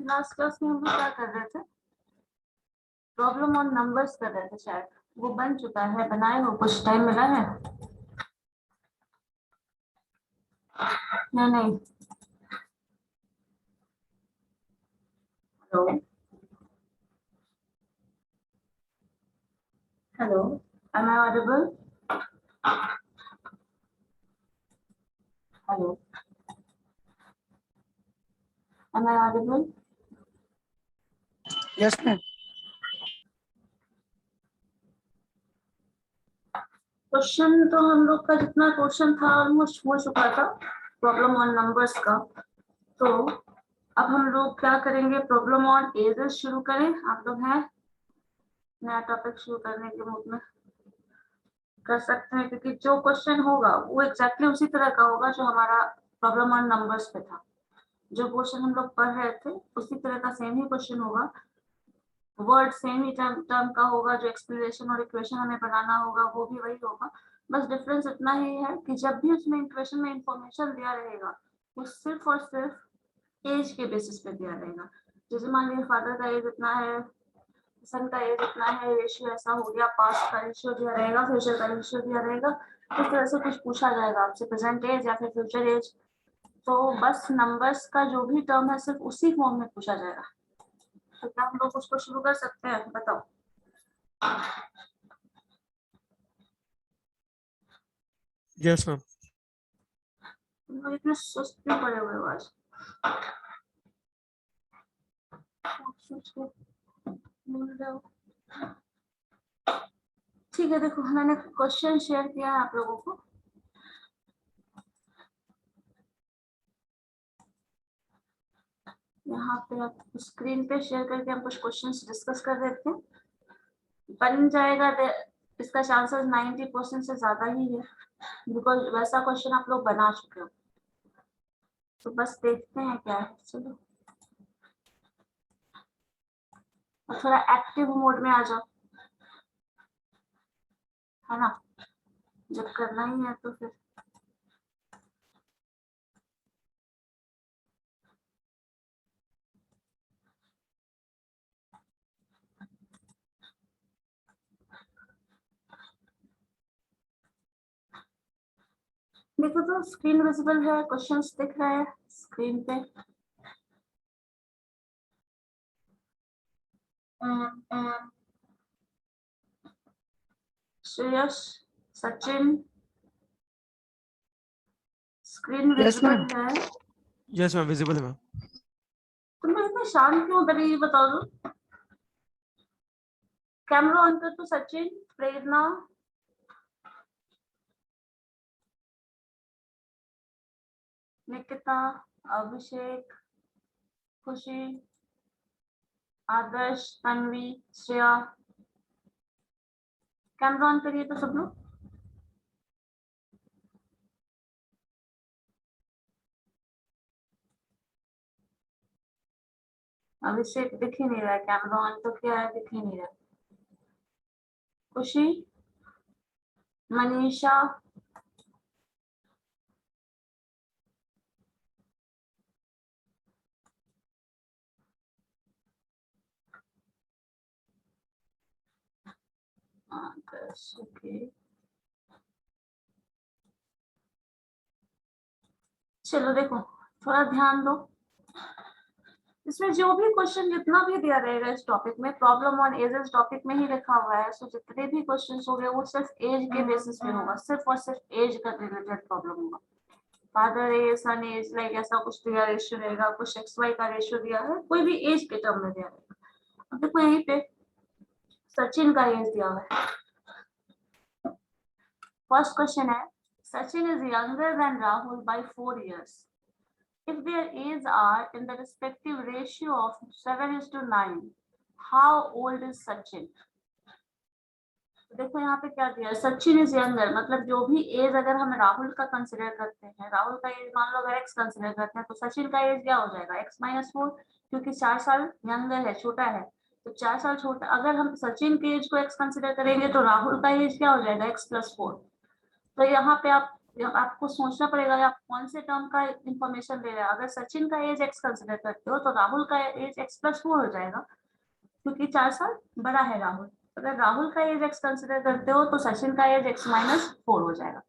Last class में हम लोग क्या कर रहे थे? प्रॉब्लम ऑन नंबर्स कर रहे थे शायद। वो बन चुका है, बनाए हो? कुछ टाइम मिला है? नहीं। Hello hello, am I audible? Hello, am I audible? Yes ma'am. Question तो हम लोग का जितना क्वेश्चन था ऑलमोस्ट हो चुका था प्रॉब्लम ऑन नंबर्स का। तो अब हम लोग क्या करेंगे, प्रॉब्लम ऑन एजेस शुरू करें? आप लोग हैं नया टॉपिक शुरू करने के मूड में? कर सकते हैं, क्योंकि जो क्वेश्चन होगा वो एग्जैक्टली उसी तरह का होगा जो हमारा प्रॉब्लम ऑन नंबर्स पे था। जो क्वेश्चन हम लोग पढ़ रहे थे उसी तरह का सेम ही क्वेश्चन होगा, वर्ड सेम ही टर्म का होगा, जो एक्सप्लेनेशन और इक्वेशन हमें बनाना होगा वो भी वही होगा। बस डिफरेंस इतना ही है कि जब भी उसमें इक्वेशन में इंफॉर्मेशन दिया रहेगा वो सिर्फ और सिर्फ एज के बेसिस पे दिया रहेगा। जैसे मान लीजिए फादर का एज इतना है, सन का एज इतना है, रेशियो ऐसा हो गया, पास्ट का रेशियो दिया रहेगा, फ्यूचर का रेशियो दिया रहेगा। इस तरह से कुछ पूछा जाएगा आपसे, प्रेजेंट एज या फिर फ्यूचर एज। तो बस नंबर्स का जो भी टर्म है सिर्फ उसी फॉर्म में पूछा जाएगा। तो क्या हम लोग उसको शुरू कर सकते हैं? बताओ। Yes ma'am. तुम लोग इतने सुस्त क्यों पड़े हुए हो आज? ठीक है, देखो मैंने क्वेश्चन शेयर किया है आप लोगों को। यहाँ पे आप स्क्रीन पे शेयर करके हम कुछ क्वेश्चंस डिस्कस कर देते हैं। बन जाएगा इसका चांसेस 90% से ज्यादा ही है, बिकॉज वैसा क्वेश्चन आप लोग बना चुके हो। तो बस देखते हैं क्या है। चलो और थोड़ा एक्टिव मोड में आ जाओ, है ना? जब करना ही है तो फिर देखो तो स्क्रीन विजिबल है, क्वेश्चंस दिख रहे हैं स्क्रीन पे। Shreyas, Sachin, screen yes visible ma'am. है? यस मैम, विजिबल है मैम। तुम लोग इतने शांत क्यों बने, ये बताओ तो। कैमरा ऑन कर तो सचिन, प्रेरणा, निकिता, अभिषेक, खुशी, आदर्श, तन्वी, श्रेया। कैमरा ऑन करिए तो सब लोग। अभिषेक दिख ही नहीं रहा है, कैमरा ऑन तो क्या है, दिख ही नहीं रहा। खुशी, मनीषा, आदर्श, ओके। चलो देखो, थोड़ा ध्यान दो। इसमें जो भी क्वेश्चन जितना भी दिया रहेगा इस टॉपिक में, प्रॉब्लम ऑन एजेस टॉपिक में ही लिखा हुआ है, सो जितने भी क्वेश्चन हो गए वो सिर्फ एज के बेसिस पे होगा, सिर्फ और सिर्फ एज का रिलेटेड प्रॉब्लम होगा। फादर एज, सन एज, लाइक ऐसा कुछ दिया रेशियो रहेगा, कुछ एक्स वाई का रेशियो दिया है, कोई भी एज के टर्म में दिया रहेगा। अब देखो यहीं पे सचिन का एज दिया हुआ है। फर्स्ट क्वेश्चन है, Sachin is younger than Rahul by 4 years. If their ages are in the respective ratio of 7:9, how old is Sachin? तो देखो यहाँ पे क्या दिया है, सचिन इज यंगर, मतलब जो भी एज अगर हम राहुल का कंसिडर करते हैं, राहुल का एज मान लो अगर एक्स कंसिडर करते हैं, तो सचिन का एज क्या हो जाएगा, x-4, क्योंकि 4 साल यंगर है, छोटा है। तो 4 साल छोटा, अगर हम सचिन के एज को एक्स कंसिडर करेंगे तो राहुल का एज क्या हो जाएगा, x+4। तो यहाँ पे आप आपको सोचना पड़ेगा आप कौन से टर्म का इंफॉर्मेशन ले रहे हैं। अगर सचिन का एज एक्स कंसिडर करते हो तो राहुल का एज एक्स प्लस 4 हो जाएगा, क्योंकि 4 साल बड़ा है राहुल। अगर राहुल का एज एक्स कंसिडर करते हो तो सचिन का एज एक्स माइनस 4 हो जाएगा।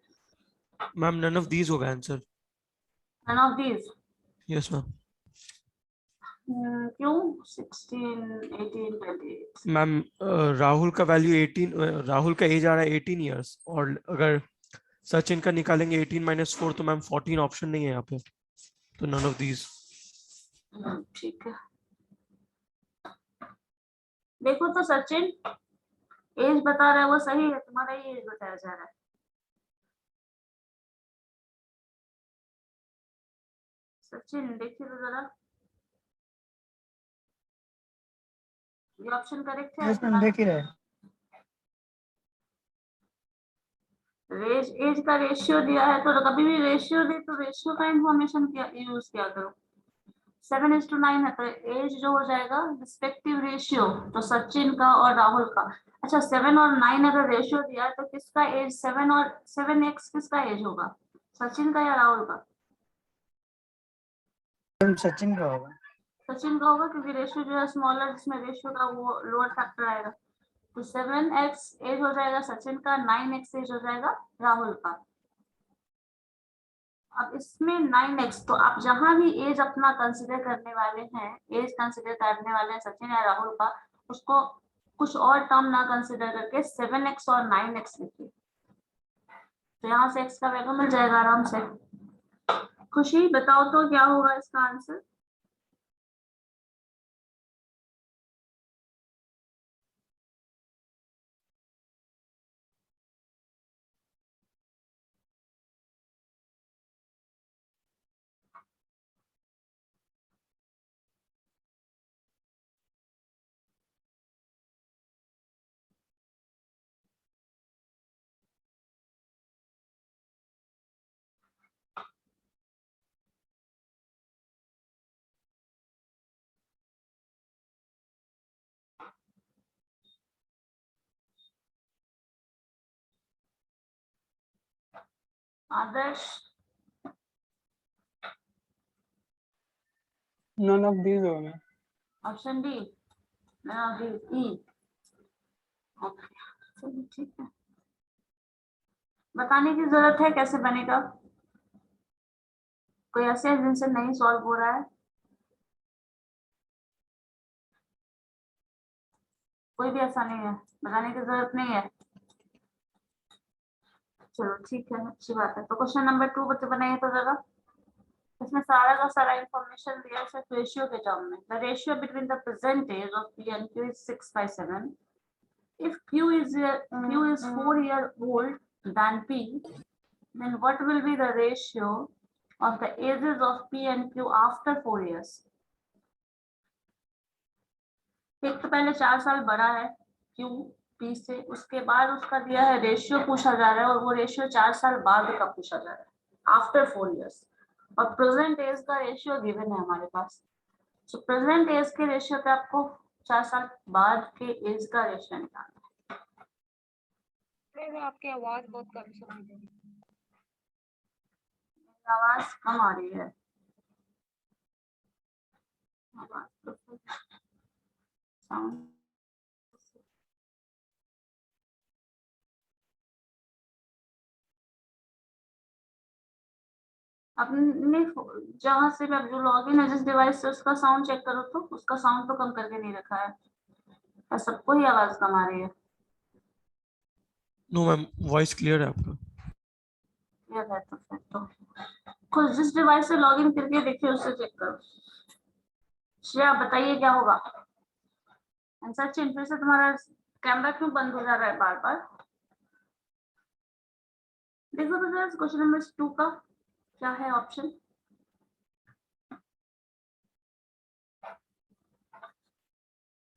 मैम नन ऑफ दीज होगा answer. None of these. Yes ma'am. क्यों? 16, 18, 28। मैम राहुल का वैल्यू 18, राहुल का एज आ रहा है 18 इयर्स, और अगर सचिन का निकालेंगे 18 माइनस 4 तो मैम 14 ऑप्शन नहीं है यहाँ पे, तो नन ऑफ दीज। ठीक है, देखो तो सचिन एज बता रहा है वो सही है, तुम्हारा ही एज बताया जा रहा है। सचिन देखिए तो जरा, ये ऑप्शन करेक्ट है? यस मैम, देख ही रहे। एज का रेशियो दिया है तो कभी भी रेशियो दे तो रेशियो का इंफॉर्मेशन क्या यूज किया करो। 7:9 है तो एज जो हो जाएगा रिस्पेक्टिव रेशियो, तो सचिन का और राहुल का। अच्छा 7 और 9 अगर रेशियो दिया है तो किसका एज 7 और 7x किसका एज होगा, सचिन का या राहुल का? मैम सचिन का होगा। सचिन का होगा, क्योंकि रेशियो जो है स्मॉलर, जिसमें रेशियो का वो लोअर फैक्टर आएगा। तो 7x एज हो जाएगा सचिन का, 9x एज हो जाएगा राहुल का। अब इसमें 9x, तो आप जहां भी एज अपना कंसिडर करने वाले हैं, एज कंसिडर करने वाले हैं सचिन या राहुल का, उसको कुछ और टर्म ना कंसिडर करके 7x और 9x लिखिए, तो यहाँ से x का वैल्यू मिल जाएगा आराम से। खुशी बताओ तो क्या होगा इसका answer? Adarsh? None of these होगा। Option D, E. ओके चलिए ठीक है, बताने की जरूरत है कैसे बनेगा? कोई ऐसे है जिनसे नहीं सॉल्व हो रहा है? कोई भी ऐसा नहीं है, बताने की जरूरत नहीं है। चलो ठीक है, अच्छी बात है। तो क्वेश्चन नंबर 2 बच्चे बनाइए तो जरा, इसमें सारा का सारा इंफॉर्मेशन दिया है सिर्फ रेशियो के टर्म में। The ratio between the present age of P and Q is 6/7. If Q is 4 years old than P, then what will be the ratio of the ages of P and Q after 4 years? एक तो पहले 4 साल बड़ा है Q P से, उसके बाद उसका दिया है रेशियो पूछा जा रहा है, और वो रेशियो 4 साल बाद का पूछा जा रहा है, आफ्टर 4 years। और प्रेजेंट एज का रेशियो गिवन है हमारे पास, तो प्रेजेंट एज के रेशियो पे आपको 4 साल बाद के एज का रेशियो निकालना सर आपकी आवाज बहुत कम सुनाई दे रही है। है। आवाज कम आ रही है, आवाज तो साउंड। अपने जहां से भी आप जो लॉगिन है जिस डिवाइस से, उसका साउंड चेक करो तो उसका साउंड तो कम करके नहीं रखा है, और सबको ही आवाज कम आ रही है। नो मैम, वॉइस क्लियर है आपका। क्लियर है तो फिर तो खुद जिस डिवाइस से लॉगिन करके देखिए उससे चेक करो। श्रेया बताइए क्या होगा आंसर? चेंज फिर से तुम्हारा कैमरा क्यों बंद हो जा रहा है बार बार? देखो तो जरा क्वेश्चन नंबर 2 का क्या है ऑप्शन।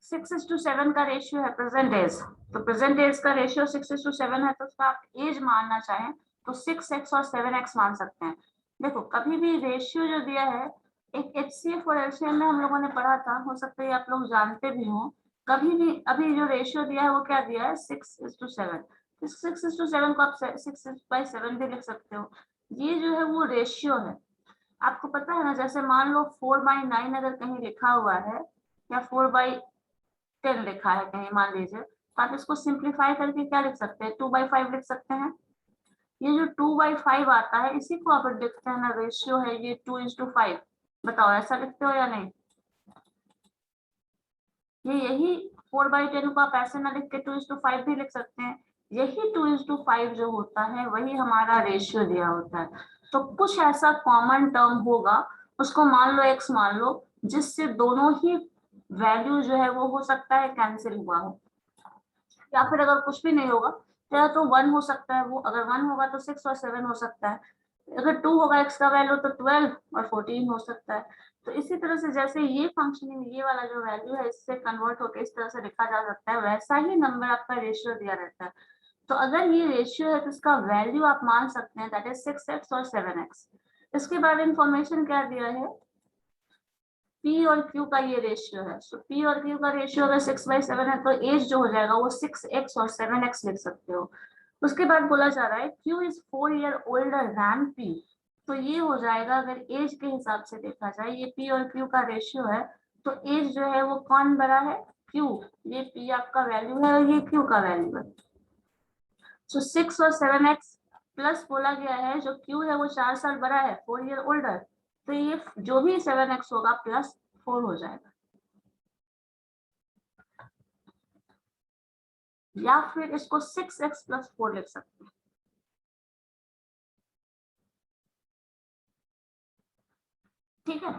6:7 का रेशियो है प्रेजेंट एज, तो प्रेजेंट एज का रेशियो 6:7 है, तो उसका आप एज मानना चाहें तो 6x और 7x मान सकते हैं। देखो कभी भी रेशियो जो दिया है, एक HCF और LCM में हम लोगों ने पढ़ा था, हो सकता है आप लोग जानते भी हो। कभी भी अभी जो रेशियो दिया है वो क्या दिया है, 6:7। 6:7 को आप 6/7 भी लिख सकते हो। ये जो है वो रेशियो है। आपको पता है ना, जैसे मान लो 4/9 अगर कहीं लिखा हुआ है या 4/10 लिखा है कहीं मान लीजिए, तो आप इसको सिंप्लीफाई करके क्या लिख सकते हैं, 2/5 लिख सकते हैं। ये जो 2/5 आता है इसी को आप लिखते हैं ना, रेशियो है ये 2:5। बताओ ऐसा लिखते हो या नहीं? ये यही 4/10 को आप ऐसे ना लिख के 2:5 भी लिख सकते हैं। यही 2:5 जो होता है वही हमारा रेशियो दिया होता है। तो कुछ ऐसा कॉमन टर्म होगा, उसको मान लो x मान लो, जिससे दोनों ही वैल्यू जो है वो हो सकता है कैंसिल हुआ हो, या फिर अगर कुछ भी नहीं होगा तो या तो 1 हो सकता है वो, अगर 1 होगा तो 6 और 7 हो सकता है, अगर 2 होगा x का वैल्यू तो 12 और 14 हो सकता है। तो इसी तरह से जैसे ये फंक्शनिंग ये वाला जो वैल्यू है इससे कन्वर्ट होकर इस तरह से लिखा जा सकता है, वैसा ही नंबर आपका रेशियो दिया रहता है। तो अगर ये रेशियो है तो इसका वैल्यू आप मान सकते हैं दैट इज 6x और 7x। इसके बाद इंफॉर्मेशन क्या दिया है, P और Q का ये रेशियो है। सो P और Q का रेशियो अगर 6/7 है तो एज जो हो जाएगा वो 6x और 7x लिख सकते हो। उसके बाद बोला जा रहा है Q is 4 year older than P। तो ये हो जाएगा, अगर एज के हिसाब से देखा जाए, ये P और Q का रेशियो है, तो एज जो है वो कौन बड़ा है, Q। ये P आपका वैल्यू है और ये Q का वैल्यू है। सो 6 और 7x प्लस बोला गया है जो Q है वो 4 साल बड़ा है, 4 ईयर ओल्डर, तो ये जो भी 7x होगा प्लस 4 हो जाएगा। या फिर इसको 6x प्लस 4 लिख सकते हैं। ठीक है,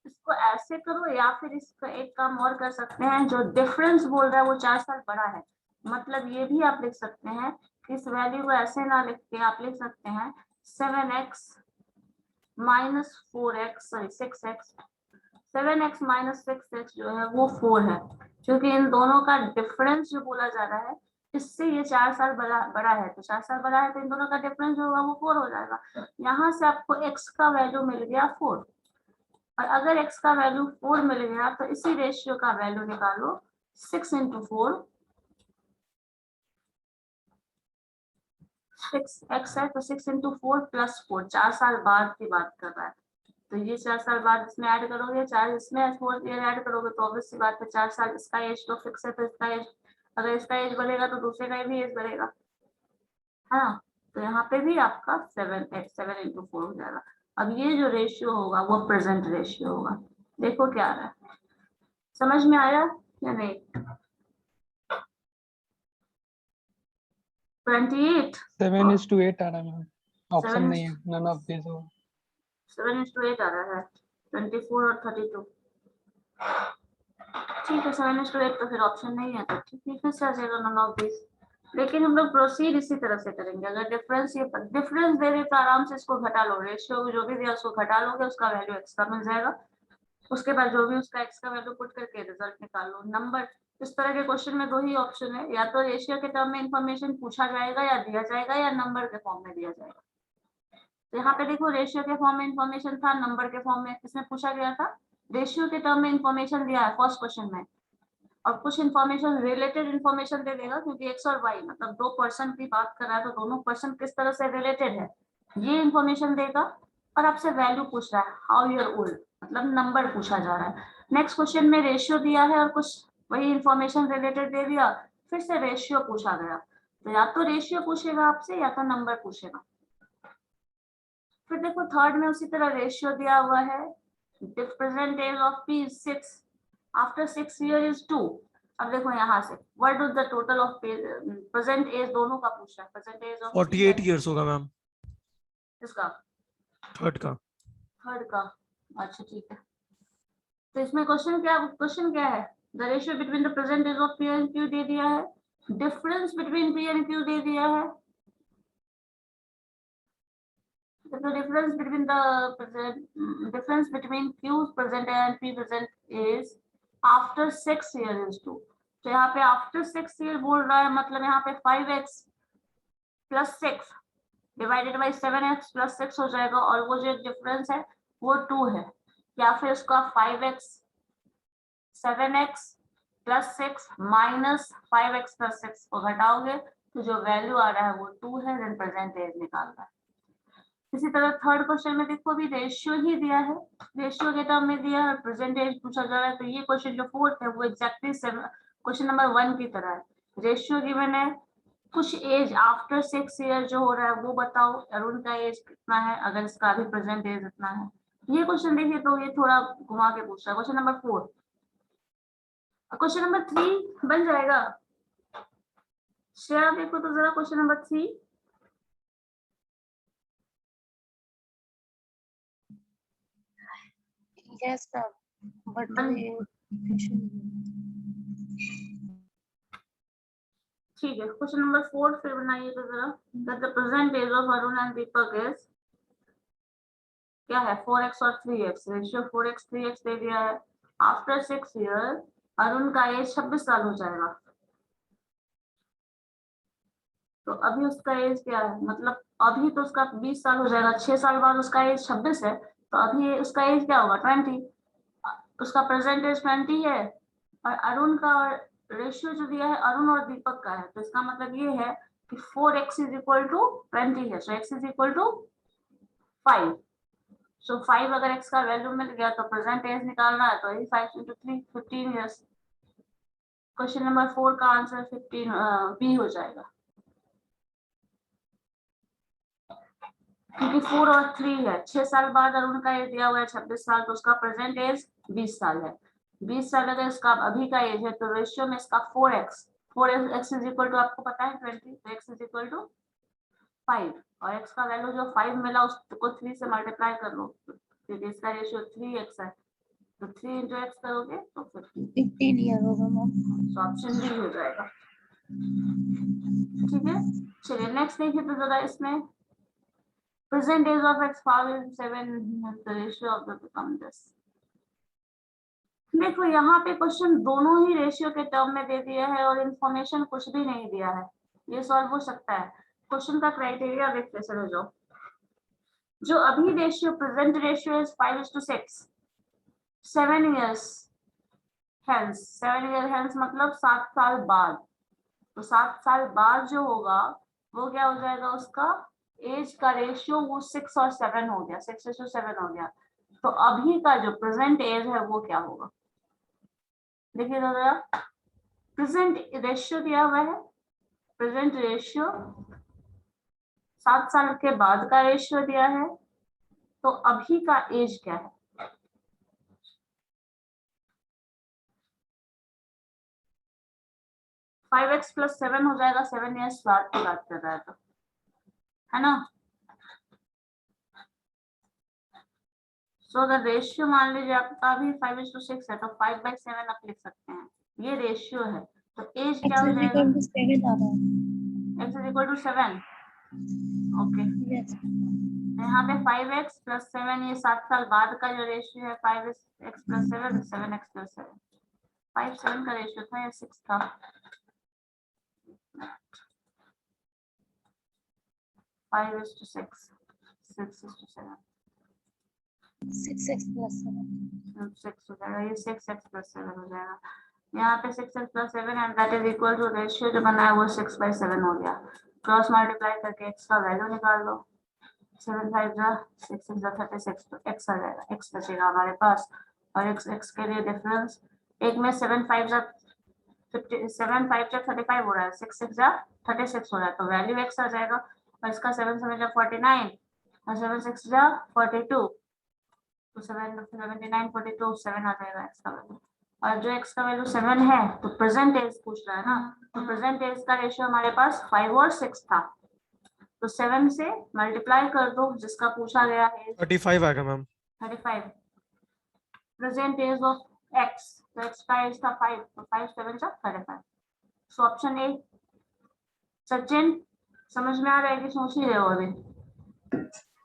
इसको ऐसे करो, या फिर इसका एक काम और कर सकते हैं, जो डिफरेंस बोल रहा है वो 4 साल बड़ा है, मतलब ये भी आप लिख सकते हैं कि इस वैल्यू को ऐसे ना लिख के आप लिख सकते हैं 7x minus 4x, sorry 6x, 7x minus 6x जो है वो 4 है, क्योंकि इन दोनों का डिफरेंस जो बोला जा रहा है इससे ये 4 साल बड़ा है, तो 4 साल बड़ा है तो इन दोनों का डिफरेंस जो होगा वो 4 हो जाएगा। यहाँ से आपको x का वैल्यू मिल गया 4, और अगर x का वैल्यू 4 मिल गया तो इसी रेशियो का वैल्यू निकालो, 6 into 4, 6x है तो 6 into 4 plus 4, 4 साल बाद की बात कर रहा है, तो ये 4 साल बाद इसमें ऐड करोगे, 4 इसमें 4 ईयर ऐड करोगे तो ऑब्वियस सी बात है 4 साल, इसका एज तो फिक्स है तो इसका एज, अगर इसका एज बढ़ेगा तो दूसरे का भी एज बढ़ेगा, है ना। तो यहाँ पे भी आपका 7 into 4 हो जाएगा। अब ये जो रेशियो होगा वो प्रेजेंट रेशियो होगा। देखो क्या आ रहा है, समझ में आया या नहीं? 28 7:8 आ रहा है मैम, ऑप्शन 7 नहीं है, नन ऑफ दिस हो। 7:8 आ रहा है, 24 और 32। ठीक है, 7:8 तो फिर ऑप्शन नहीं है, तो ठीक है से आ जाएगा नन ऑफ दिस। लेकिन हम लोग प्रोसीड इसी तरह से करेंगे, अगर डिफरेंस ये डिफरेंस दे दे तो आराम से इसको घटा लो, रेशियो जो भी दिया उसको घटा लोगे, उसका वैल्यू एक्स्ट्रा मिल जाएगा, उसके बाद जो भी उसका एक्स का वैल्यू पुट करके रिजल्ट निकाल लो। नंबर, इस तरह के क्वेश्चन में दो ही ऑप्शन है, या तो रेशियो के टर्म में इंफॉर्मेशन पूछा जाएगा या दिया जाएगा, या नंबर के फॉर्म में दिया जाएगा। तो यहाँ पे देखो रेशियो के फॉर्म में इंफॉर्मेशन था, नंबर के फॉर्म में इसमें पूछा गया था, रेशियो के टर्म में इंफॉर्मेशन दिया है फर्स्ट क्वेश्चन में, और कुछ इंफॉर्मेशन रिलेटेड इंफॉर्मेशन दे देगा, क्योंकि एक्स और वाई मतलब दो पर्सन की बात कर रहा है, तो दोनों पर्सन किस तरह से रिलेटेड है ये इंफॉर्मेशन देगा, और आपसे वैल्यू पूछ रहा है हाउ ईयर ओल्ड, मतलब नंबर पूछा जा रहा है। नेक्स्ट क्वेश्चन में रेशियो दिया है और कुछ वही इंफॉर्मेशन रिलेटेड दे दिया, फिर से रेशियो पूछा गया, तो या तो रेशियो पूछेगा आपसे या तो नंबर पूछेगा। फिर देखो थर्ड में उसी तरह रेशियो दिया हुआ है, present age of P is 6, after 6 year is 2। अब देखो यहाँ से what is the total of present age, दोनों का पूछा है, प्रेजेंट एज ऑफ 48 years होगा मैम, इसका थर्ड का। थर्ड का। अच्छा ठीक है, तो इसमें क्वेश्चन क्या है, the ratio between the present age of P and Q दे दिया है, difference between P and Q दे दिया है, the difference between difference between Q's present and P present is after 6 years is 2। तो यहाँ पे after 6 year बोल रहा है, मतलब यहाँ पे 5x plus 6 divided by 7x plus 6 हो जाएगा, और वो जो डिफरेंस है वो 2 है, या फिर उसका 5x 7x plus 6 minus 5x plus 6 को घटाओगे तो जो वैल्यू आ रहा है वो 2 है, देन प्रेजेंट एज निकालना है। इसी तरह थर्ड क्वेश्चन में देखो अभी रेशियो ही दिया है, रेशियो के टर्म में दिया है, प्रेजेंट एज पूछा जा रहा है, तो ये क्वेश्चन जो फोर्थ है वो एग्जैक्टली क्वेश्चन नंबर 1 की तरह है। रेशियो गिवन है, कुछ एज आफ्टर 6 ईयर जो हो रहा है वो बताओ, अरुण का एज कितना है अगर इसका अभी प्रेजेंट एज इतना है। ये क्वेश्चन देखिए तो ये थोड़ा घुमा के पूछ रहा है। क्वेश्चन नंबर 4, क्वेश्चन नंबर 3 बन जाएगा। श्रेया देखो तो जरा question number 3। Yes, sir. But ठीक है, क्वेश्चन नंबर 4 फिर बनाइए तो जरा। That the present age of Arun and Deepak is क्या है, 4x और 3x, रेशियो 4x 3x दे दिया है। आफ्टर 6 ईयर अरुण का एज 26 साल हो जाएगा। तो अभी उसका एज क्या है, मतलब अभी तो उसका 20 साल हो जाएगा, 6 साल बाद उसका एज 26 है, तो अभी उसका एज क्या होगा 20। उसका प्रेजेंट एज 20 है, और अरुण का रेशियो जो दिया है अरुण और दीपक का है, तो इसका मतलब ये है कि 4x इज इक्वल टू 20 है, सो x इज इक्वल टू 5। सो 5 अगर x का वैल्यू मिल गया तो प्रेजेंट एज निकालना है, तो ये 5 into 3 15 इयर्स। क्वेश्चन नंबर 4 का आंसर 15 बी हो जाएगा, क्योंकि 4 और 3 है। 6 साल बाद अरुण का एज दिया हुआ है 26 साल, तो उसका प्रेजेंट एज 20 साल है। 20 साल अगर इसका अभी का एज है तो रेशियो में इसका 4x इज इक्वल टू आपको पता है 20, तो x इज इक्वल टू 5, और x का वैल्यू जो 5 मिला उसको 3 से मल्टीप्लाई कर लो, क्योंकि इसका रेशियो 3x है, तो 3 into x करोगे तो 15 ईयर होगा मैम। तो ऑप्शन डी हो जाएगा। ठीक है, चलिए नेक्स्ट देखिए तो जरा इसमें present age of x 5 is 7, the ratio of the become this। देखो यहाँ पे क्वेश्चन दोनों ही रेशियो के टर्म में दे दिया है और इंफॉर्मेशन कुछ भी नहीं दिया है, ये सॉल्व हो सकता है। क्वेश्चन का क्राइटेरिया देखते चलो, जो अभी ratio present ratio is 5:6, 7 years hence, 7 year hence मतलब 7 साल बाद, तो 7 साल बाद जो होगा वो क्या हो जाएगा, उसका एज का रेशियो वो 6 और 7 हो गया, 6:7 हो गया। तो अभी का जो प्रेजेंट एज है वो क्या होगा, देखिए जरा। प्रेजेंट रेशियो दिया हुआ है, प्रेजेंट रेशियो 7 साल के बाद का रेशियो दिया है, तो अभी का एज क्या है, फाइव एक्स प्लस 7 हो जाएगा, 7 ईयर्स बाद की बात कर रहा है, तो है ना। सो अगर रेशियो मान लीजिए आपका अभी 5:6 है, तो 5/7 आप लिख सकते हैं, ये रेशियो है। तो एज क्या हो जाएगा, x is equal to 7। Okay, यहाँ पे 5x प्लस 7, ये 7 साल बाद का जो रेशियो है 5x प्लस 7, 7x प्लस 7, 5 7 का रेशियो था या 6 था, 5:6, 6:7, 6x plus 7। 6 हो जाएगा, ये 6x प्लस 7 हो जाएगा। यहाँ पे 6x plus 7 and that is equal to ratio जो बना है वो 6/7 हो गया। क्रॉस मल्टीप्लाई करके x का वैल्यू निकाल लो, 7 5 जा 6 6 जा 36, तो x आ जाएगा, x बचेगा हमारे पास, और x के लिए डिफरेंस, एक में 7 5 जा 7 5 जा 35 हो रहा है, 6 6 जा 36 हो रहा है, तो वैल्यू x आ जाएगा, और इसका 7 7 जा 49 और 7 6 जा 42, तो 7 79 42 7 आ जाएगा x का वैल्यू। और जो x का वैल्यू 7 है तो प्रेजेंट एज पूछ रहा है ना, तो प्रेजेंट एज का रेशियो हमारे पास 5 और 6 था, तो 7 से मल्टीप्लाई कर दो, जिसका पूछा गया है 35 आएगा ma'am. 35। Present age of x, तो x का एज था 5, तो 5 7 जा 35, सो ऑप्शन ए। सचिन समझ में आ रहा है कि सोच ही रहे हो अभी,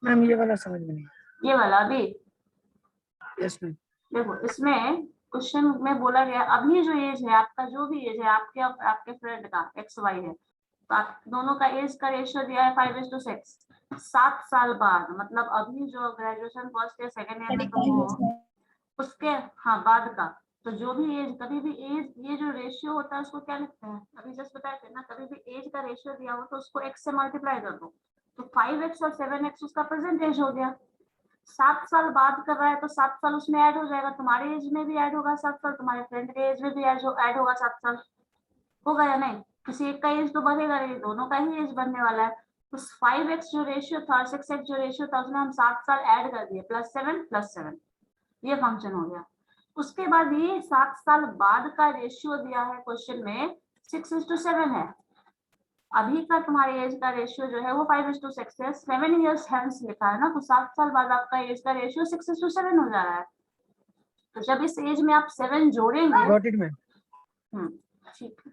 मैम ये वाला समझ में नहीं। ये वाला अभी यस मैम। देखो, इसमें क्वेश्चन में बोला गया अभी जो एज है आपका, जो भी एज है आपके फ्रेंड का एक्स वाई है, तो आप दोनों का एज का रेशियो दिया है 5:6, 7 साल बाद, मतलब अभी जो graduation first year second year में तो वो उसके हाँ बाद का, तो जो भी एज, कभी भी एज, ये जो रेशियो होता है उसको क्या लिखते हैं, अभी जस्ट बताया थे ना, कभी भी एज का रेशियो दिया हो तो उसको x से मल्टीप्लाई कर दो, तो 5x और 7x उसका प्रेजेंट एज हो गया। 7 साल बाद कर रहा है तो 7 साल उसमें ऐड हो जाएगा, तुम्हारे एज में भी ऐड होगा 7 साल, तुम्हारे फ्रेंड के एज में भी ऐड होगा 7 साल, होगा या नहीं? किसी एक का एज तो बढ़ेगा नहीं, दोनों का ही एज बढ़ने वाला है। तो 5x जो रेशियो था, 6x जो रेशियो था, उसमें हम 7 साल ऐड कर दिए, +7 ये फंक्शन हो गया। उसके बाद ये 7 साल बाद का रेशियो दिया है क्वेश्चन में 6:7 है। अभी का तुम्हारे एज का रेशियो जो है वो 5:6 है। 7 इयर्स हेंस लिखा है ना, तो 7 साल बाद आपका एज का रेशियो 6:7 हो जा रहा है। तो जब इस एज में आप 7 जोड़ेंगे, गॉट इट मैम। ठीक है,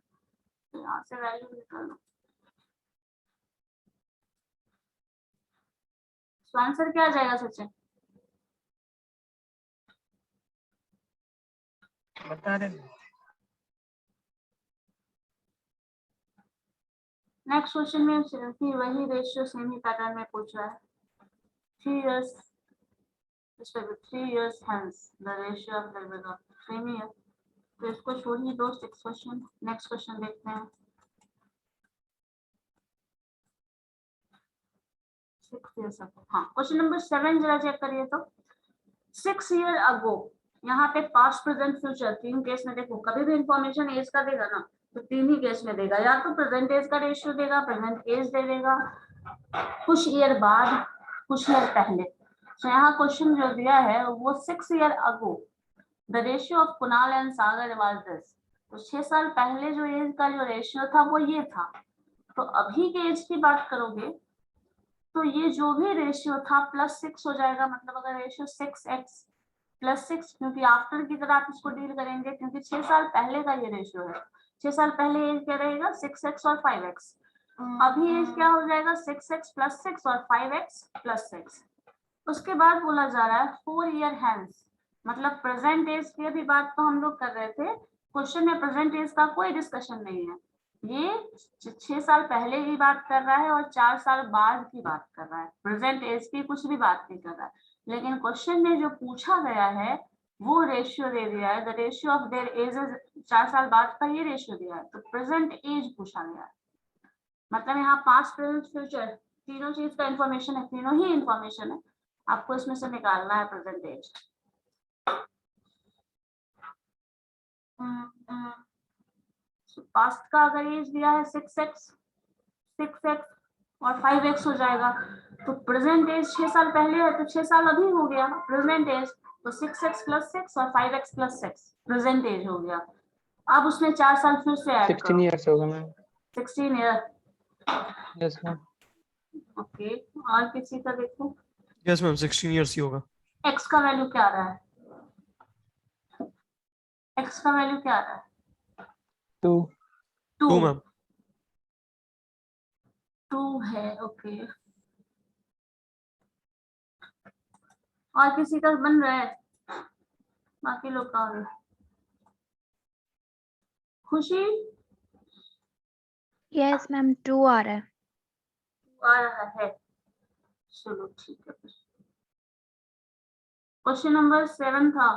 तो यहाँ से वैल्यू निकाल लो। तो आंसर क्या आ जाएगा सचिन? बता रहे हैं। नेक्स्ट क्वेश्चन में भी वही रेशियो सेम ही पैटर्न में पूछ रहा है। 3 years, this will be 3 years hence the ratio of will become same ही है, तो इसको छोड़ ही दो। 6 क्वेश्चन, नेक्स्ट क्वेश्चन देखते हैं। 6 years ago, हाँ, क्वेश्चन नंबर 7 जरा चेक करिए तो। 6 year ago, यहाँ पे पास्ट प्रेजेंट फ्यूचर तीन केस में देखो, कभी भी इंफॉर्मेशन एज का देगा ना तो तीन ही केस में देगा, या तो प्रेजेंट एज का रेशियो देगा, प्रेजेंट एज दे देगा, कुछ ईयर बाद, कुछ ईयर पहले। तो यहाँ क्वेश्चन जो दिया है वो 6 year ago the ratio of Kunal and Sagar was this. तो 6 साल पहले जो एज का जो रेशियो था वो ये था। तो अभी के एज की बात करोगे तो ये जो भी रेशियो था +6 हो जाएगा, मतलब अगर रेशियो 6x +6, क्योंकि आफ्टर की तरह आप इसको डील करेंगे, क्योंकि 6 साल पहले का ये रेशियो है। 6 साल पहले एज क्या रहेगा, 6x और 5x। अभी एज क्या हो जाएगा, 6x + 6 और 5x + 6। उसके बाद बोला जा रहा है 4 year hence, मतलब प्रेजेंट एज की अभी बात तो हम लोग कर रहे थे, क्वेश्चन में प्रेजेंट एज का कोई डिस्कशन नहीं है। ये 6 साल पहले की बात कर रहा है और 4 साल बाद की बात कर रहा है, प्रेजेंट एज की कुछ भी बात नहीं कर रहा है। लेकिन क्वेश्चन में जो पूछा गया है वो रेशियो दे दिया है, the ratio of their edges, 4 साल बाद का ये रेशियो दिया है, तो प्रेजेंट एज पूछा गया है। मतलब यहाँ पास्ट प्रेजेंट फ्यूचर तीनों चीज का इंफॉर्मेशन है, तीनों ही इंफॉर्मेशन है, आपको इसमें से निकालना है प्रेजेंट एज। पास्ट का अगर एज दिया है 6x और 5x हो जाएगा, तो प्रेजेंट एज 6 साल पहले है तो 6 साल अभी हो गया प्रेजेंट एज, तो 6x + 6 और 5x + 6 प्रेजेंट एज हो गया। अब उसमें 4 साल फिर से ऐड 16 करो, इयर्स होगा ma'am. 16 year. Yes ma'am. Okay, और किसी का देखो, यस मैम 16 इयर्स ही होगा। x का वैल्यू क्या आ रहा है, x का वैल्यू क्या आ रहा है, 2 2 मैम। 2 है। ओके, और किसी का बन रहा है, बाकी लोग का हो रहा है। खुशी यस मैम 2 आ रहा है। आ रहा है, चलो ठीक है। क्वेश्चन नंबर 7 था,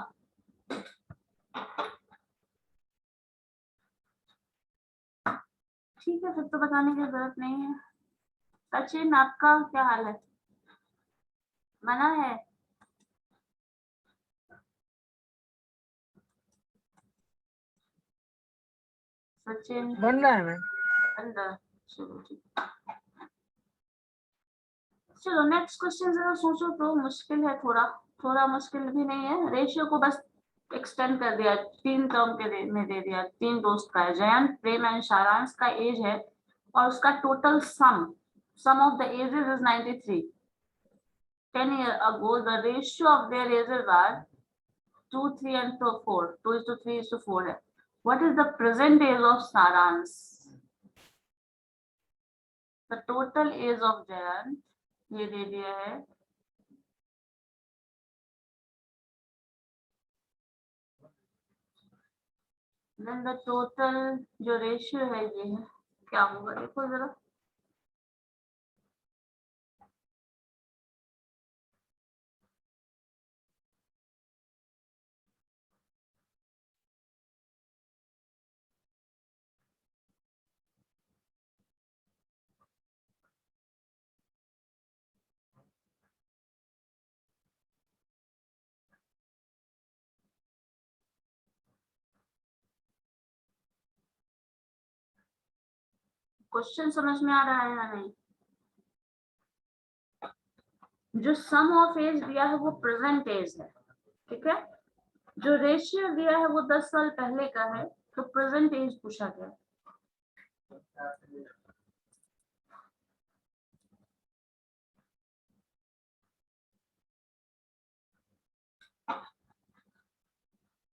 ठीक है, फिर तो बताने की जरूरत नहीं है। सचिन आपका क्या हाल है, बना है? सचिन बन रहा है मैम। बन रहा है, चलो ठीक। चलो नेक्स्ट क्वेश्चन जरा सोचो तो, मुश्किल है थोड़ा, थोड़ा मुश्किल भी नहीं है। रेशियो को बस एक्सटेंड कर दिया, 3 टर्म के में दे दिया। 3 दोस्त का है, जयंत, प्रेम एंड सारांश का एज है और उसका total sum of the ages is 93। 10 year ago the ratio of their ages are 2, 3 and 4, 2:3:4 है। What is the present age of सारांश? The total age of Jayant ये दे दिया है, then the total जो रेशियो है ये है, क्या होगा देखो जरा। क्वेश्चन समझ में आ रहा है या नहीं? जो सम ऑफ एज दिया है वो प्रेजेंट एज है, ठीक है। जो रेशियो दिया है वो 10 साल पहले का है, तो प्रेजेंट एज पूछा गया।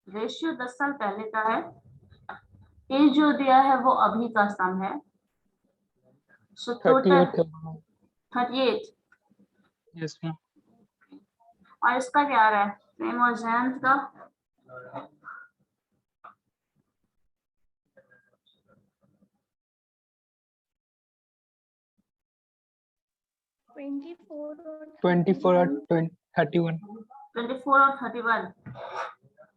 रेशियो 10 साल पहले का है, एज जो दिया है वो अभी का सम है, सो टोटल 38 38। यस मैम और इसका क्या आ रहा है, प्रेम और जयंत का 24 और 31 24 और 31।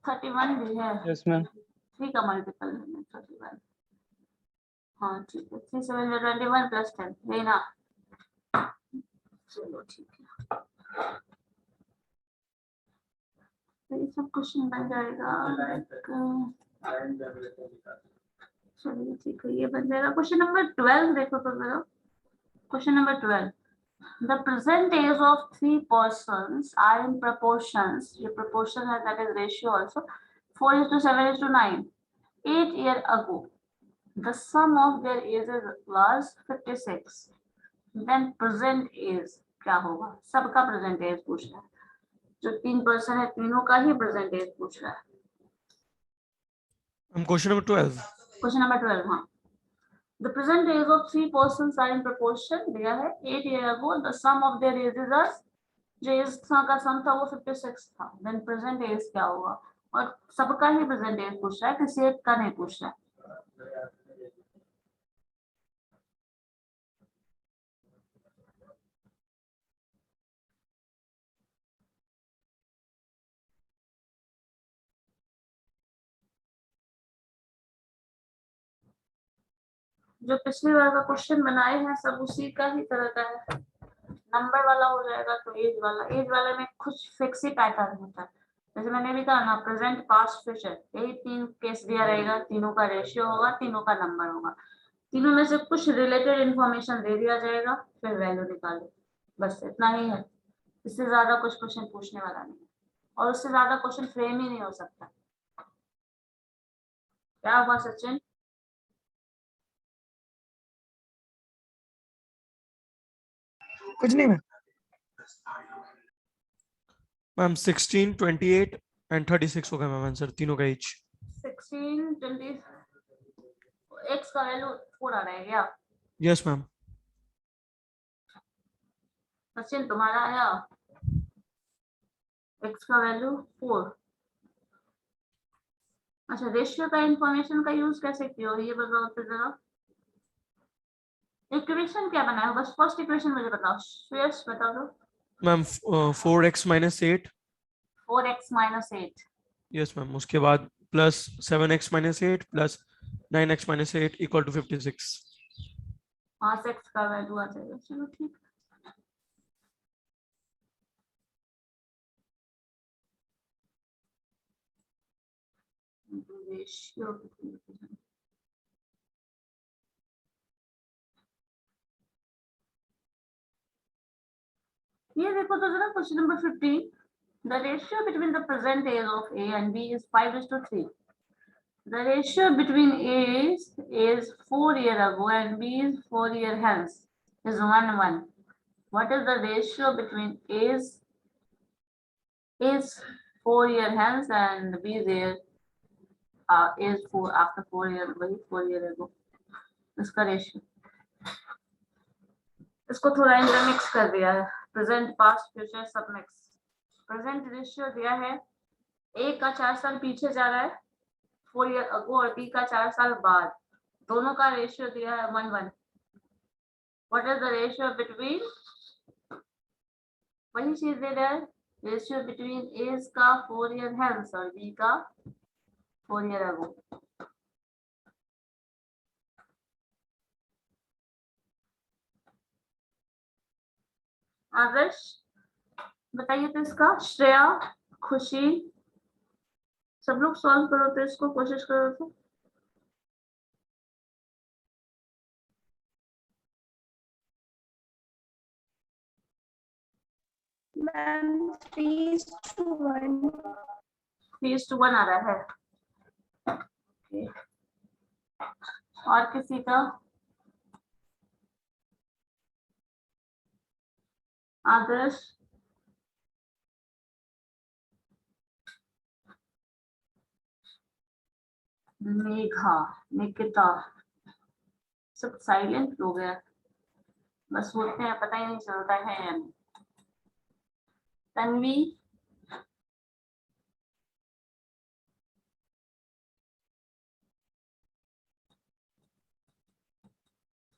31 भी है, यस मैम 3 का मल्टीपल है 31। हाँ ठीक है, 3 7 21 प्लस 10 है ना। चलो ठीक है, तो ये सब क्वेश्चन बन जाएगा। चलिए ठीक है, ये बन जाएगा। क्वेश्चन नंबर 12 देखो तो जरा। Question number 12, the present age of 3 persons are in proportions, ये proportion है, that is ratio also, 4:7:9. 8 years ago the sum of their ages was 56, then present age क्या होगा? सबका present age पूछ रहा है, जो 3 पर्सन है तीनों का ही present age पूछ रहा है। Question number 12। क्वेश्चन नंबर 12, हाँ। The present age of 3 persons are in proportion दिया है, 8 years ago the sum of their ages are, जो एज का सम था वो 56 था, देन प्रेजेंट एज क्या होगा? और सबका ही प्रेजेंट एज पूछ रहा है, किसी एक का नहीं पूछ रहा है। जो पिछली बार का क्वेश्चन बनाए हैं सब उसी का ही तरह का है। नंबर वाला हो जाएगा तो एज वाले में कुछ फिक्स ही पैटर्न होता है। जैसे मैंने भी कहा ना, प्रेजेंट पास्ट फ्यूचर, यही 3 केस दिया रहेगा, तीनों का रेशियो होगा, तीनों का नंबर होगा, तीनों में से कुछ रिलेटेड इंफॉर्मेशन दे दिया जाएगा, फिर वैल्यू निकालो, बस इतना ही है। इससे ज्यादा कुछ क्वेश्चन पूछने वाला नहीं है, और उससे ज्यादा क्वेश्चन फ्रेम ही नहीं हो सकता। क्या हुआ सचिन? कुछ नहीं मैम मैम 16, 28 एंड 36 हो गया मैम आंसर, तीनों का एज। 16 20 एक्स का वैल्यू 4 आ रहा है क्या? Yes ma'am. सचिन तुम्हारा आया एक्स का वैल्यू 4। अच्छा, रेशियो का इंफॉर्मेशन का यूज कैसे किया हो ये बताओ तो जरा। इक्वेशन क्या बनाया हो, बस फर्स्ट इक्वेशन मुझे बताओ, श्रेयस बता दो। Ma'am 4x - 8। 4x - 8। Yes ma'am, उसके बाद plus 7x - 8 plus 9x - 8 equal to 56। 5x का वैल्यू आ जाएगा, चलो ठीक। रेशियो ये देखो तो जरा, question number 15, the ratio between the present age of A and B is 5:3. The ratio between A is 4 years ago and B is 4 years hence is 1:1. What is the ratio between A's 4 years hence and B's is 4 after 4 years, वही 4 years ago, इसका ratio. इसको थोड़ा intermix कर दिया है, present past future सब mix. Present ratio दिया है, ए का 4 साल पीछे जा रहा है 4 years ago, और बी का 4 साल बाद, दोनों का रेशियो दिया है 1:1। What is the ratio between, वही चीज दे रहा है, रेशियो बिटवीन एज का 4 years hence और बी का 4 years ago। आदर्श बताइए तो इसका, श्रेया, खुशी, सब लोग सॉल्व करो तो इसको, कोशिश करो तो। मैम 3:1 3:1 आ रहा है। Okay. और किसी का? आदर्श, मेघा, निकिता, सब साइलेंट हो गया, बस बोलते हैं पता ही नहीं चलता है या नहीं। तन्वी,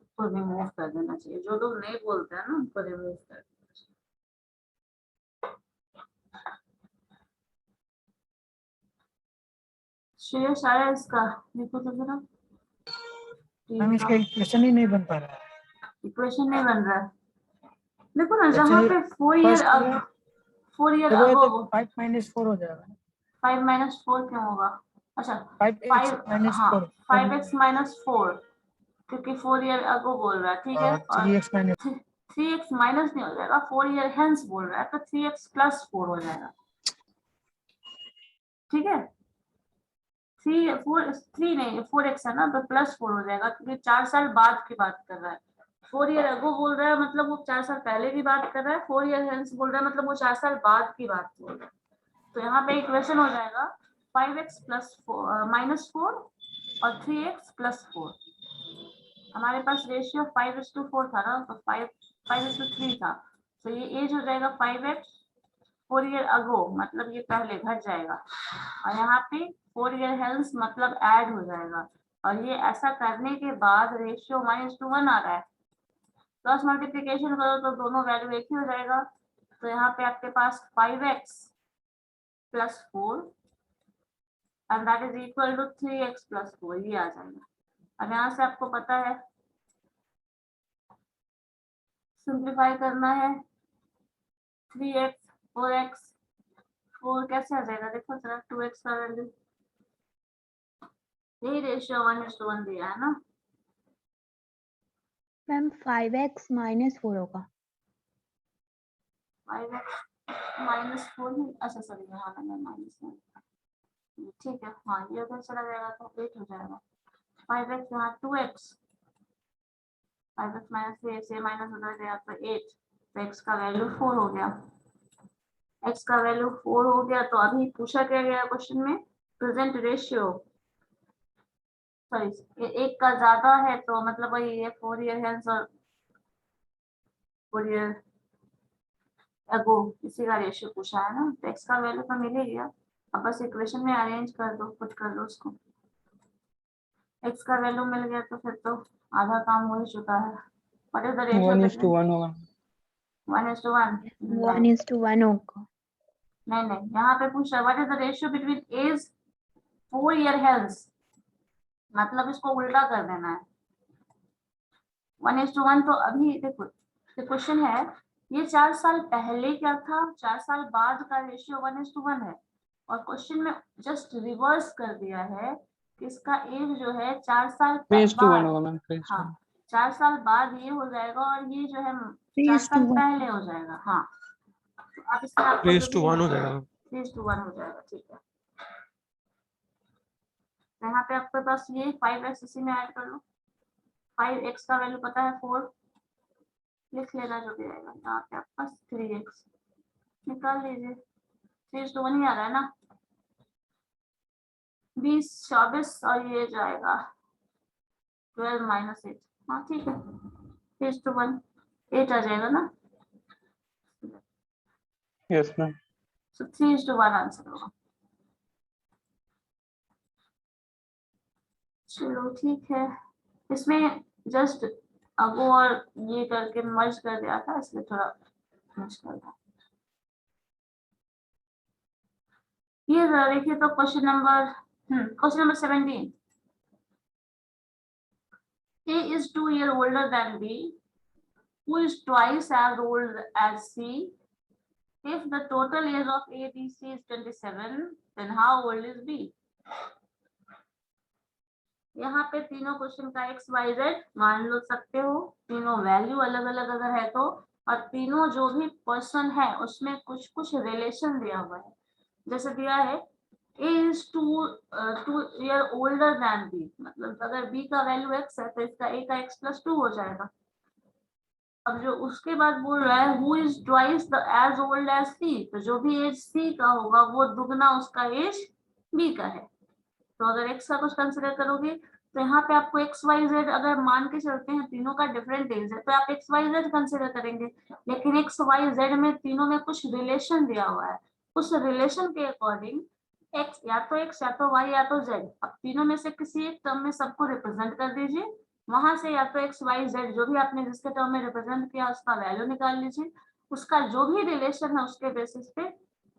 उसको रिमूव कर देना चाहिए, जो लोग नहीं बोलते हैं ना उनको रिमूव कर देना चाहिए। श्रेयस आया इसका, देखो तो जरा। मैम इसका इक्वेशन ही नहीं बन पा रहा है। इक्वेशन नहीं बन रहा है, देखो ना जहाँ Actually, पे 4 ईयर first अब में 4 ईयर देखो ये तो अगो 5 - 4 हो जाएगा। 5 - 4 क्यों होगा? अच्छा 5x 5, - हाँ 4 5x - 4, क्योंकि 4 ईयर अगो बोल रहा है, ठीक है। और और 3x - 3x माइनस नहीं हो जाएगा, 4 ईयर हेंस बोल रहा है, तो 3x + 4 हो जाएगा, ठीक है। 3 नहीं 4x है ना, तो +4 हो जाएगा, क्योंकि 4 साल बाद की बात कर रहा है। 4 ईयर अगो बोल रहा है मतलब वो 4 साल पहले की बात कर रहा है, 4 ईयर हेंस बोल रहा है मतलब वो 4 साल बाद की बात बोल रहा है। तो यहाँ पे इक्वेशन हो जाएगा 5x - 4 और 3x + 4। हमारे पास रेशियो 5:4 था ना, तो 5:3 था, तो ये एज हो जाएगा 5x 4 ईयर अगो, मतलब ये पहले घट जाएगा, और यहाँ पे 4 ईयर हेल्स मतलब ऐड हो जाएगा, और ये ऐसा करने के बाद रेशियो -1 आ रहा है। क्रॉस मल्टीप्लिकेशन करो तो दोनों वैल्यू एक ही हो जाएगा, तो यहाँ पे आपके पास 5x + 4 and that is equal to 3x + 4, ये आ जाएगा। अब यहाँ से आपको पता है सिंप्लीफाई करना है, 3x 4x 4 कैसे आ जाएगा, देखो जरा 2x का वैल्यू, यही रेशियो 1:1 दिया है ना। मैम 5x - 4 होगा। 5x - 4 नहीं, अच्छा सॉरी यहाँ मैंने माइनस में, ठीक है हाँ, ये अगर चला जाएगा तो 8 हो जाएगा। 5x यहाँ 2x, 5x - 3 से माइनस हो जाएगा तो 8, तो x का वैल्यू 4 हो गया। x का वैल्यू 4 हो गया, तो अभी पूछा क्या गया क्वेश्चन में, प्रेजेंट रेशियो, सॉरी एक का ज्यादा है तो मतलब वही ये 4 ईयर हेंस और 4 ईयर अगो, इसी का रेशियो पूछा है ना, तो x का वैल्यू तो मिल ही गया। अब बस इक्वेशन में अरेंज कर दो, पुट कर दो उसको, x का वैल्यू मिल गया तो फिर तो आधा काम हो ही चुका है। व्हाट इज द रेशियो 1:1 होगा। 1:1? 1:1 होगा। नहीं यहाँ पे पूछ रहा है what is the ratio between age 4 year हेल्स, मतलब इसको उल्टा कर देना है। 1:1 तो अभी देखो क्वेश्चन है, ये 4 साल पहले क्या था, 4 साल बाद का रेशियो 1:1 है, और क्वेश्चन में जस्ट रिवर्स कर दिया है कि इसका एज जो है 4 साल 3:1 बाद, होगा मैम, 3:1। हाँ 4 साल बाद ये हो जाएगा, और ये जो है 4 साल 3:1 पहले हो जाएगा। हाँ तो अब इसमें आपको जो 3:1 हो जाएगा। 3:1 हो जाएगा, ठीक है। तो यहाँ पे आपके पास ये 5x इसी में ऐड कर लो, 5x का वैल्यू पता है 4, लिख लेना जो भी आएगा, यहाँ पे आपके पास 3x निकाल लीजिए, 3:1 ही आ रहा है ना, 20 24 और ये जाएगा 12 - 8, हाँ ठीक है 3:1 8 आ जाएगा ना, यस मैम। तो 3:1 आंसर होगा। चलो ठीक है, इसमें जस्ट अगो और ये करके मर्ज कर दिया था, इसलिए थोड़ा मुश्किल था। ये जरा देखिए तो question number 17, A is 2 years older than B, who is twice as old as C. If the total age of A, B, C is 27, then how old is B? यहाँ पे तीनों क्वेश्चन का x y z मान लो सकते हो, तीनों value अलग अलग अगर है तो और तीनों जो भी पर्सन है उसमें कुछ कुछ रिलेशन दिया हुआ है। जैसे दिया है A is 2 year older than B, मतलब अगर B का वैल्यू x है तो इसका A का x plus 2 हो जाएगा। अब जो उसके बाद बोल रहा है who is twice the as old as C, तो जो भी एज C का होगा वो दुगना उसका एज B का है। तो अगर x का कुछ कंसिडर करोगे तो यहाँ पे आपको x y z अगर मान के चलते हैं तीनों का डिफरेंट एज है तो आप x y z कंसिडर करेंगे, लेकिन x y z में तीनों में कुछ रिलेशन दिया हुआ है। उस रिलेशन के अकॉर्डिंग x या तो y या तो z, अब तीनों में से किसी एक टर्म में सबको रिप्रेजेंट कर दीजिए, वहां से या तो x y z जो भी आपने जिसके टर्म में रिप्रेजेंट किया उसका वैल्यू निकाल लीजिए, उसका जो भी रिलेशन है उसके बेसिस पे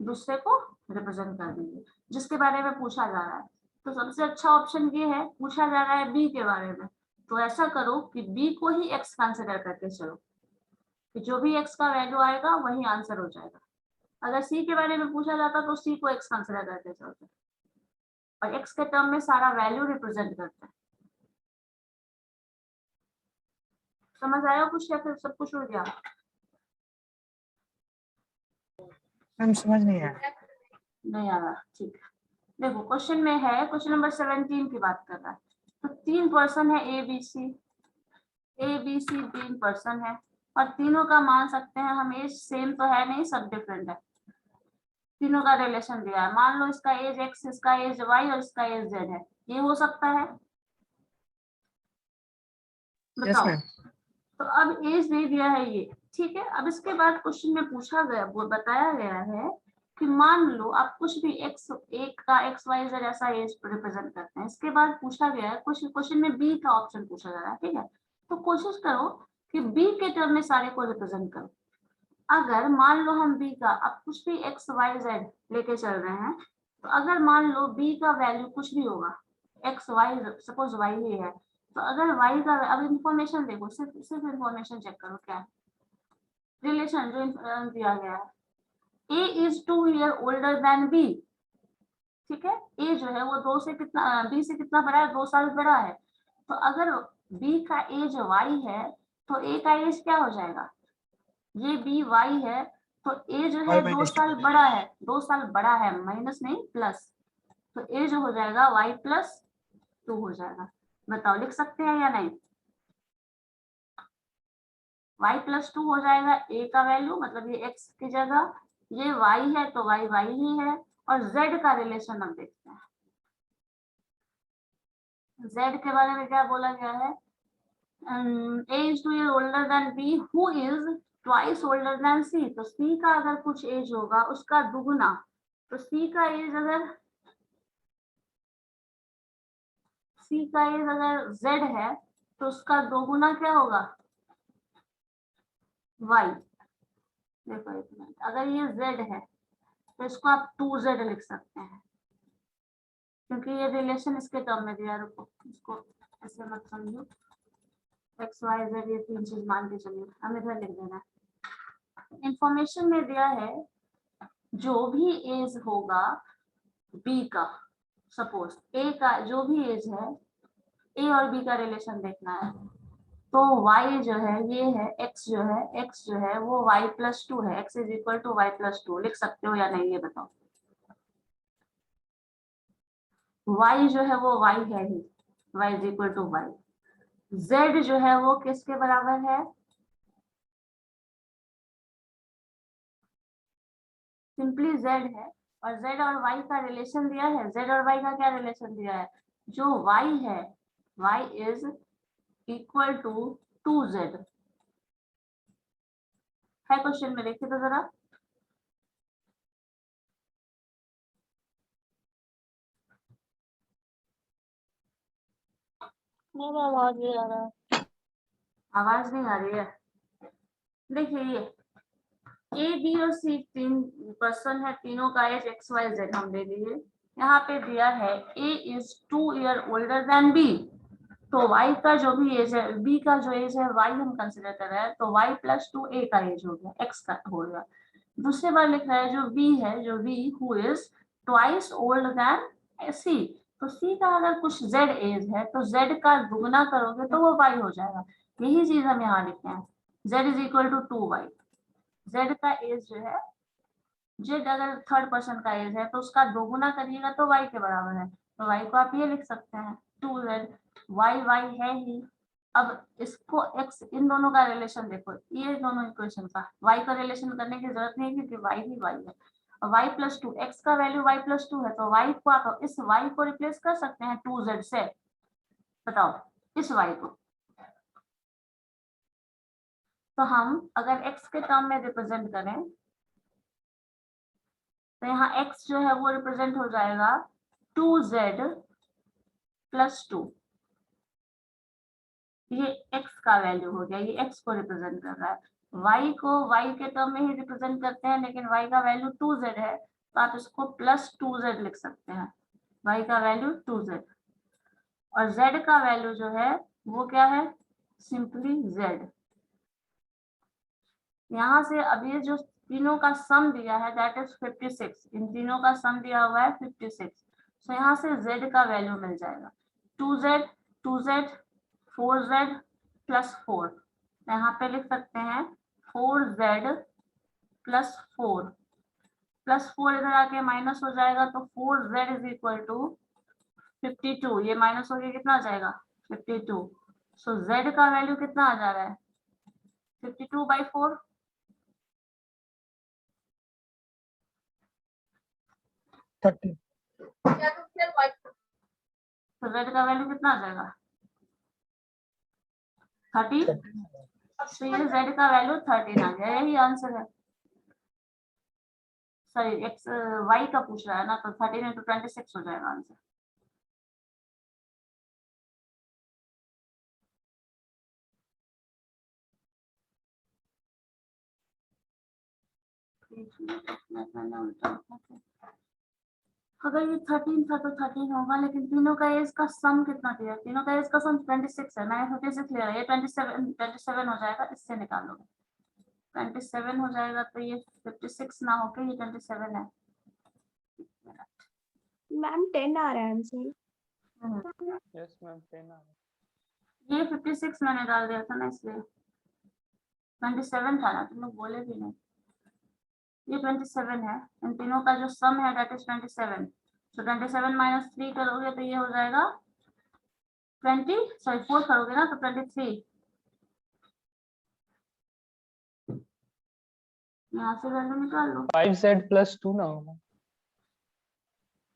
दूसरे को रिप्रेजेंट कर दीजिए जिसके बारे में पूछा जा रहा है। तो सबसे अच्छा ऑप्शन ये है, पूछा जा रहा है बी के बारे में, तो ऐसा करो कि बी को ही एक्स कंसिडर करके चलो कि जो भी एक्स का वैल्यू आएगा वही आंसर हो जाएगा। अगर सी के बारे में पूछा जाता तो सी को एक्स कंसिडर करके चलते और एक्स के टर्म में सारा वैल्यू रिप्रेजेंट करते हैं। समझ आया कुछ या फिर सब कुछ हो गया? मैम समझ नहीं आया। नहीं आ रहा, ठीक है। देखो क्वेश्चन में है, क्वेश्चन नंबर 17 की बात कर रहा है। तो 3 पर्सन है ए बी सी 3 पर्सन है और तीनों का मान सकते हैं हम एज सेम तो है नहीं, सब डिफरेंट है। तीनों का रिलेशन दिया है, मान लो इसका एज x, इसका एज y और इसका एज z है, ये हो सकता है? यस बताओ। मैम। तो अब एज दे दिया है ये, ठीक है। अब इसके बाद क्वेश्चन में पूछा गया, वो बताया गया है कि मान लो आप कुछ भी x, एक का x y z ऐसा एज रिप्रेजेंट करते हैं। इसके बाद पूछा गया है कुछ क्वेश्चन में b का ऑप्शन पूछा जा रहा है, ठीक है। तो कोशिश करो कि b के टर्म में सारे को रिप्रेजेंट करो। अगर मान लो हम b का, अब कुछ भी x y z लेके चल रहे हैं, तो अगर मान लो b का वैल्यू कुछ भी होगा, x y सपोज y ही है, तो अगर y का, अब इंफॉर्मेशन देखो, सिर्फ इंफॉर्मेशन चेक करो क्या है रिलेशन जो दिया गया है। a is 2 year older than b, ठीक है। a जो है वो 2 से कितना, b से कितना बड़ा है, 2 साल बड़ा है। तो अगर b का एज y है तो a का एज क्या हो जाएगा, ये बी वाई है तो ए जो है 2 साल बड़ा है, 2 साल बड़ा है, माइनस नहीं प्लस, तो ए जो हो जाएगा वाई प्लस 2 हो जाएगा। बताओ लिख सकते हैं या नहीं? वाई प्लस 2 हो जाएगा ए का वैल्यू, मतलब ये एक्स की जगह, ये वाई है तो वाई वाई ही है। और जेड का रिलेशन हम देखते हैं, जेड के बारे में क्या बोला गया है, A is 2 year older than b who is twice older than c, तो c का अगर कुछ एज होगा उसका दुगुना, तो c का एज अगर z है तो उसका दोगुना क्या होगा, y। देखो एक मिनट, अगर ये z है तो इसको आप 2z लिख सकते हैं क्योंकि ये रिलेशन इसके टर्म में दिया। रुको, इसको ऐसे मत समझो, एक्स वाई जेड ये 3 चीज मान के चलिए, हम इधर लिख देना। इंफॉर्मेशन में दिया है जो भी एज होगा b का, सपोज a का जो भी एज है, a और b का रिलेशन देखना है, तो y जो है ये है, x जो है वो y प्लस 2 है, x is equal to y plus 2। लिख सकते हो या नहीं ये बताओ? y जो है वो y है ही, y is equal to y। z जो है वो किसके बराबर है, सिंपली z है। और z और y का रिलेशन दिया है, z और y का क्या रिलेशन दिया है, जो y है y is equal to 2z है। क्वेश्चन में देखिए तो जरा, मेरा आवाज नहीं आ रहा है। आवाज नहीं आ रही है? देखिए ये ए बी और सी 3 पर्सन है, तीनों का एज एक्स वाई जेड हम ले लिए। यहाँ पे दिया है A is 2 year older than B, तो y का जो भी एज है, b का जो एज है y हम कंसिडर कर रहे हैं, तो y प्लस 2 a का एज हो गया, x का हो गया। दूसरे बार लिख रहा है जो b है, जो v who is twice older than c, तो c का अगर कुछ z एज है तो z का दुगना करोगे तो वो y हो जाएगा। यही चीज हम यहाँ लिखते हैं, z is equal to 2y। z का एज जो है, z अगर थर्ड पर्सन का एज है तो उसका दोगुना करिएगा तो y के बराबर है, तो y को आप ये लिख सकते हैं 2z। y है ही। अब इसको x, इन दोनों का रिलेशन देखो, ये दोनों इक्वेशन का y का रिलेशन करने की जरूरत नहीं क्योंकि y ही y है। y प्लस 2, x का वैल्यू y प्लस 2 है, तो y को आप इस y को रिप्लेस कर सकते हैं 2z से। बताओ इस y को। तो हम अगर x के टर्म में रिप्रेजेंट करें तो यहाँ x जो है वो रिप्रेजेंट हो जाएगा 2z प्लस 2। ये x का वैल्यू हो गया, ये x को रिप्रेजेंट कर रहा है। y को y के टर्म में ही रिप्रेजेंट करते हैं, लेकिन y का वैल्यू 2z है तो आप इसको प्लस 2z लिख सकते हैं। y का वैल्यू 2z और z का वैल्यू जो है वो क्या है, सिंपली z। यहाँ से अब ये जो तीनों का सम दिया है दैट इज 56, इन तीनों का सम दिया हुआ है 56। तो यहाँ से z का वैल्यू मिल जाएगा 2z 4z प्लस 4। यहाँ पे लिख सकते हैं 4z प्लस 4 प्लस 4 इधर आके माइनस हो जाएगा तो 4z इज इक्वल टू 52। ये माइनस होके कितना आ जाएगा 52। सो z का वैल्यू कितना आ जा रहा है 52/4। थर्टी। तो z का वैल्यू कितना आ जाएगा 30। तो ये z का वैल्यू 13 आ गया, यही आंसर है। सॉरी x y का पूछ रहा है ना, तो 13 into 26 हो जाएगा आंसर। मैंने उल्टा लिखा था। अगर ये 13 था तो 13 होगा, लेकिन तीनों का एज का सम कितना दिया, तीनों का एज का सम 26 है। मैंने 56 लिया, ये 27 हो जाएगा, इससे निकाल लो 27 हो जाएगा, तो ये 56 ना होके ये 27 है। मैम 10 आ रहा है आंसर। यस मैम 10 आ रहा है। ये 56 मैंने डाल दिया था ना, इसलिए 27 था ना, तुम लोग बोले भी नहीं। ये 27 है, इन तीनों का जो सम है दैट इज 27। तो 27 माइनस 3 करोगे तो ये हो जाएगा 4 करोगे ना तो 23। यहाँ से वैल्यू निकाल लो। 5z प्लस 2 ना होगा,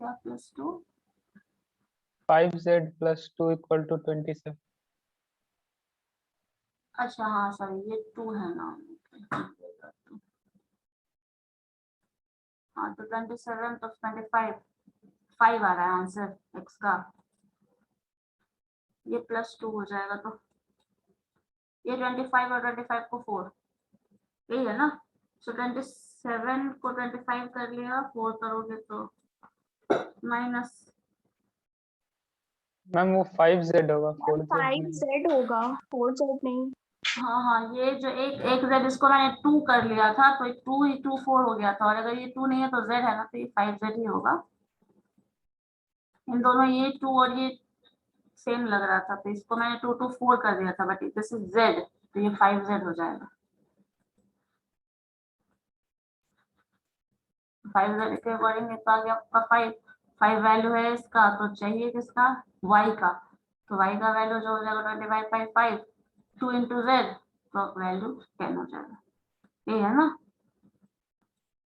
क्या plus 2? 5z plus 2 equal to 27। अच्छा हाँ सॉरी, ये 2 है ना। हाँ तो 27 तो 25 5 आ रहा है आंसर x का। ये प्लस 2 हो जाएगा, तो ये 25 और 25 को 4 यही है ना। सो 27 को 25 कर लिया, 4 करोगे तो माइनस। मैम वो 5z होगा, 4z नहीं। 5z होगा 4z नहीं। हाँ हाँ, ये जो एक z इसको मैंने 2 कर लिया था तो 2 ही 2 4 हो गया था, और अगर ये 2 नहीं है तो z है ना, तो ये 5z ही होगा। इन दोनों ये 2 और ये सेम लग रहा था तो इसको मैंने 2 2 4 कर दिया था, बट दिस इज z तो ये 5z हो जाएगा। 5z के अकॉर्डिंग तो आ गया आपका 5 वैल्यू है इसका, तो चाहिए किसका y का। तो y का वैल्यू जो हो जाएगा 25/5 2 into z, तो वैल्यू 10 हो जाएगा। ये है ना,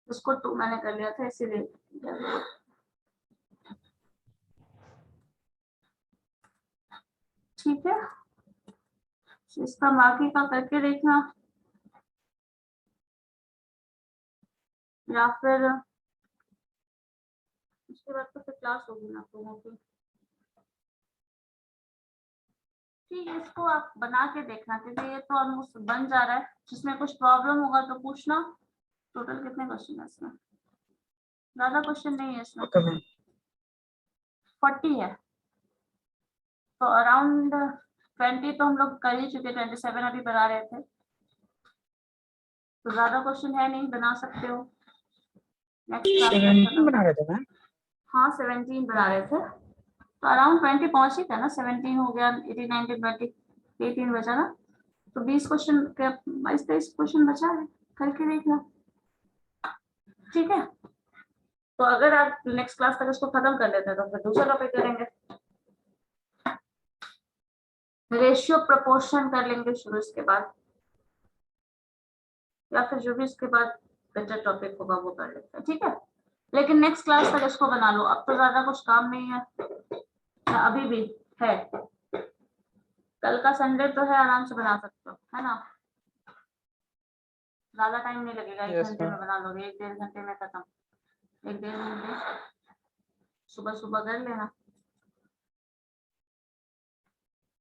इसको 2 मैंने कर लिया था इसीलिए। ठीक है, इसका बाकी का करके देखना, या फिर उसके बाद तो फिर क्लास होगी ना लोगों की। ठीक है, इसको आप बना के देखना क्योंकि ये तो ऑलमोस्ट बन जा रहा है। जिसमें कुछ प्रॉब्लम होगा तो पूछना। टोटल कितने क्वेश्चन है इसमें? ज्यादा क्वेश्चन नहीं है इसमें, 40 है। तो अराउंड 20 तो हम लोग कर ही चुके, 27 अभी बना रहे थे, तो ज्यादा क्वेश्चन है नहीं, बना सकते हो। नेक्स्ट 17 बना रहे थे मैम। हाँ 17 बना रहे थे, तो अराउंड 20 पहुंच ही था ना। 17 हो गया, 18 19 20 18 बचा ना। तो 20 क्वेश्चन क्या 22-23 क्वेश्चन बचा है, करके देखना। ठीक है, तो अगर आप नेक्स्ट क्लास तक इसको खत्म कर लेते हैं तो फिर दूसरा टॉपिक करेंगे, रेशियो प्रोपोर्शन कर लेंगे शुरू इसके बाद, या फिर जो भी इसके बाद बेटर टॉपिक होगा वो कर लेते हैं। ठीक है, लेकिन नेक्स्ट क्लास तक इसको बना लो, अब तो ज्यादा कुछ काम नहीं है, अभी भी है, कल का संडे तो है, आराम से बना सकते हो, है ना, ज्यादा टाइम नहीं लगेगा, 1 Yes, घंटे ma'am. में बना लोगे, 1-1.5 घंटे में खत्म, 1-1.5 घंटे सुबह सुबह कर लेना,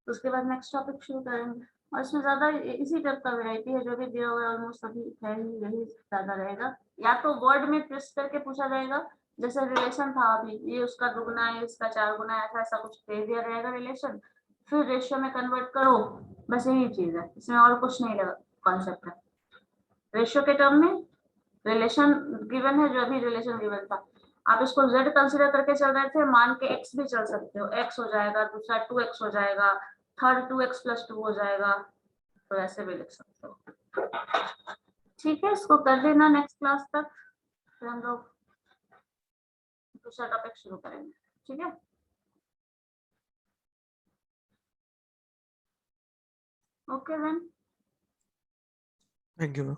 उसके बाद नेक्स्ट टॉपिक शुरू करेंगे। और इसमें ज्यादा इसी टाइप का वैरायटी है, जो भी दिया हुआ है ऑलमोस्ट सभी है ही, यही ज्यादा रहेगा, या तो वर्ड में ट्विस्ट करके पूछा जाएगा, जैसे रिलेशन था अभी, ये उसका दुगुना है, इसका 4 गुना है, ऐसा ऐसा कुछ दे दिया रहेगा रिलेशन, फिर रेशियो में कन्वर्ट करो, बस यही चीज है, इसमें और कुछ नहीं लगा कॉन्सेप्ट है। रेशियो के टर्म में रिलेशन गिवन है, जो अभी रिलेशन गिवन था, आप इसको z कंसीडर करके चल रहे थे, मान के x भी चल सकते हो, x हो जाएगा, दूसरा 2x हो जाएगा, थर्ड 2x + 2 हो जाएगा, तो ऐसे भी लिख सकते हो। ठीक है, इसको कर लेना नेक्स्ट क्लास तक, फिर हम लोग दूसरा टॉपिक शुरू करेंगे। ठीक है, okay then. Thank you, ma'am.